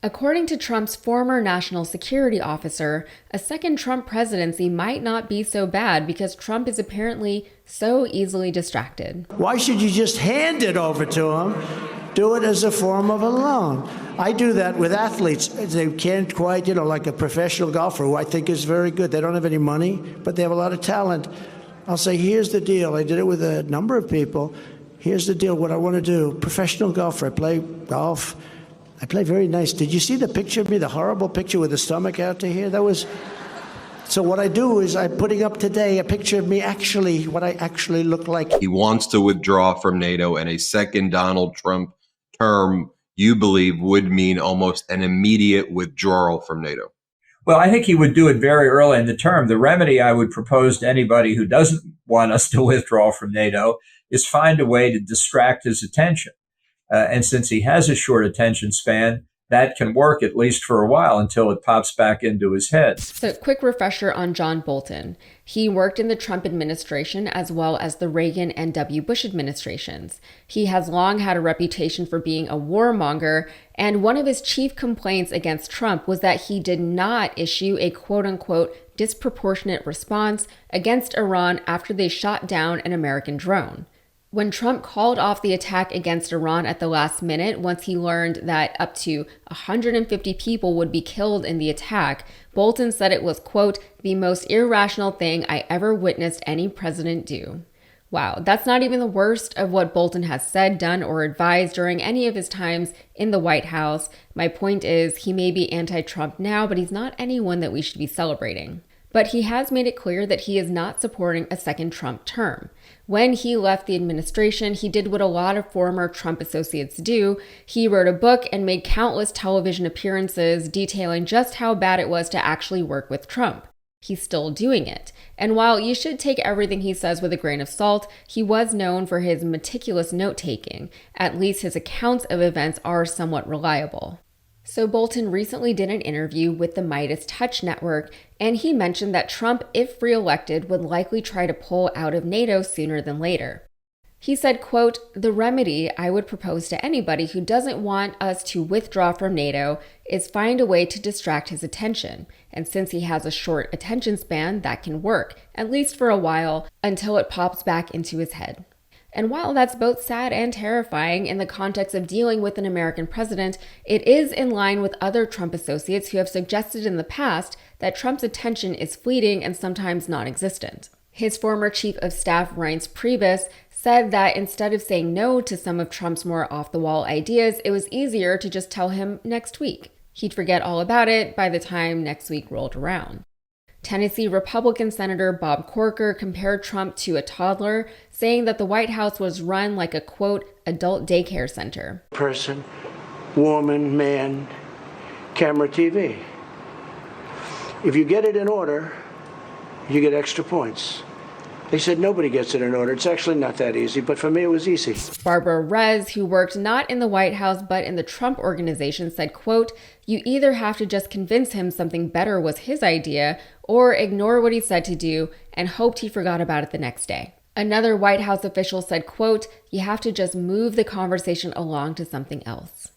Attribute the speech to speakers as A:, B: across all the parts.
A: According to Trump's former national security officer, a second Trump presidency might not be so bad because Trump is apparently so easily distracted.
B: Why should you just hand it over to him? Do it as a form of a loan. I do that with athletes. They can't quite, like a professional golfer who I think is very good. They don't have any money, but they have a lot of talent. I'll say, here's the deal. I did it with a number of people. Here's the deal, what I want to do. Professional golfer, I play golf. I play very nice. Did you see the picture of me, the horrible picture with the stomach out to here? So what I do is I'm putting up today a picture of me what I actually look like.
C: He wants to withdraw from NATO, and a second Donald Trump term, you believe, would mean almost an immediate withdrawal from NATO.
D: Well, I think he would do it very early in the term. The remedy I would propose to anybody who doesn't want us to withdraw from NATO is find a way to distract his attention. And since he has a short attention span, that can work at least for a while until it pops back into his head.
A: So quick refresher on John Bolton. He worked in the Trump administration as well as the Reagan and W. Bush administrations. He has long had a reputation for being a warmonger, and one of his chief complaints against Trump was that he did not issue a quote-unquote disproportionate response against Iran after they shot down an American drone. When Trump called off the attack against Iran at the last minute, once he learned that up to 150 people would be killed in the attack, Bolton said it was, quote, the most irrational thing I ever witnessed any president do. Wow, that's not even the worst of what Bolton has said, done, or advised during any of his times in the White House. My point is, he may be anti-Trump now, but he's not anyone that we should be celebrating. But he has made it clear that he is not supporting a second Trump term. When he left the administration, he did what a lot of former Trump associates do. He wrote a book and made countless television appearances detailing just how bad it was to actually work with Trump. He's still doing it. And while you should take everything he says with a grain of salt, he was known for his meticulous note-taking. At least his accounts of events are somewhat reliable. So Bolton recently did an interview with the Midas Touch Network, and he mentioned that Trump, if reelected, would likely try to pull out of NATO sooner than later. He said, quote, the remedy I would propose to anybody who doesn't want us to withdraw from NATO is find a way to distract his attention. And since he has a short attention span, that can work, at least for a while, until it pops back into his head. And while that's both sad and terrifying in the context of dealing with an American president, it is in line with other Trump associates who have suggested in the past that Trump's attention is fleeting and sometimes non-existent. His former chief of staff, Reince Priebus, said that instead of saying no to some of Trump's more off-the-wall ideas, it was easier to just tell him next week. He'd forget all about it by the time next week rolled around. Tennessee Republican Senator Bob Corker compared Trump to a toddler, saying that the White House was run like a, quote, adult daycare center.
B: Person, woman, man, camera, TV. If you get it in order, you get extra points. They said nobody gets it in order. It's actually not that easy, but for me it was easy.
A: Barbara Rez, who worked not in the White House but in the Trump Organization, said, quote, you either have to just convince him something better was his idea or ignore what he said to do and hoped he forgot about it the next day. Another White House official said, quote, you have to just move the conversation along to something else.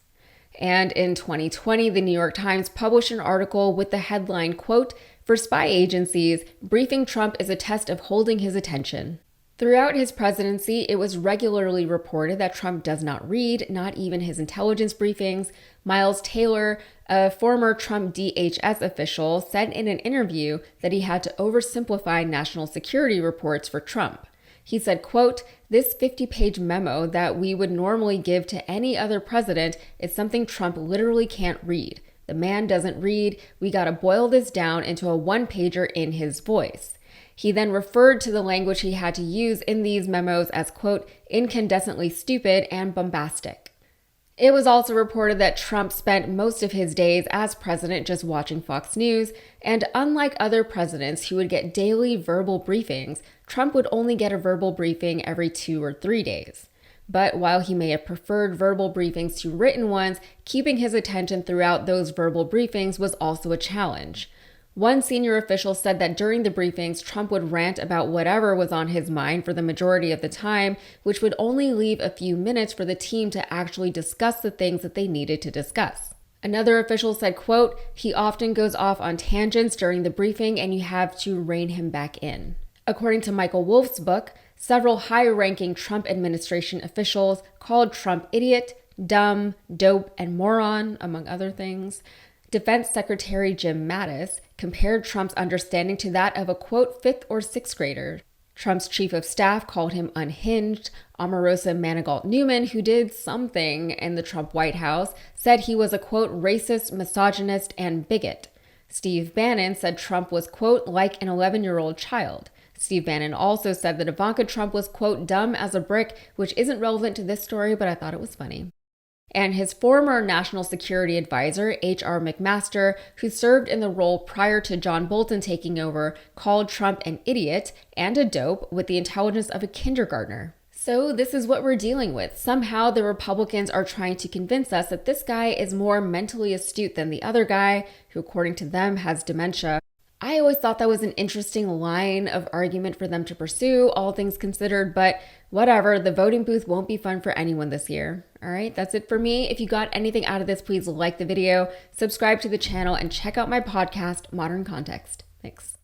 A: And in 2020, the New York Times published an article with the headline, quote, for spy agencies, briefing Trump is a test of holding his attention. Throughout his presidency, it was regularly reported that Trump does not read, not even his intelligence briefings. Miles Taylor, a former Trump DHS official, said in an interview that he had to oversimplify national security reports for Trump. He said, quote, this 50-page memo that we would normally give to any other president is something Trump literally can't read. The man doesn't read. We got to boil this down into a one-pager in his voice. He then referred to the language he had to use in these memos as, quote, incandescently stupid and bombastic. It was also reported that Trump spent most of his days as president just watching Fox News, and unlike other presidents who would get daily verbal briefings, Trump would only get a verbal briefing every 2 or 3 days. But while he may have preferred verbal briefings to written ones, keeping his attention throughout those verbal briefings was also a challenge. One senior official said that during the briefings, Trump would rant about whatever was on his mind for the majority of the time, which would only leave a few minutes for the team to actually discuss the things that they needed to discuss. Another official said, quote, "He often goes off on tangents during the briefing and you have to rein him back in." According to Michael Wolff's book, several high-ranking Trump administration officials called Trump idiot, dumb, dope, and moron, among other things. Defense Secretary Jim Mattis compared Trump's understanding to that of a, quote, fifth or sixth grader. Trump's chief of staff called him unhinged. Omarosa Manigault-Newman, who did something in the Trump White House, said he was a, quote, racist, misogynist, and bigot. Steve Bannon said Trump was, quote, like an 11-year-old child. Steve Bannon also said that Ivanka Trump was, quote, dumb as a brick, which isn't relevant to this story, but I thought it was funny. And his former National Security Advisor, H.R. McMaster, who served in the role prior to John Bolton taking over, called Trump an idiot and a dope with the intelligence of a kindergartner. So this is what we're dealing with. Somehow the Republicans are trying to convince us that this guy is more mentally astute than the other guy, who according to them has dementia. I always thought that was an interesting line of argument for them to pursue, all things considered, but whatever, the voting booth won't be fun for anyone this year. All right, that's it for me. If you got anything out of this, please like the video, subscribe to the channel, and check out my podcast, Modern Context. Thanks.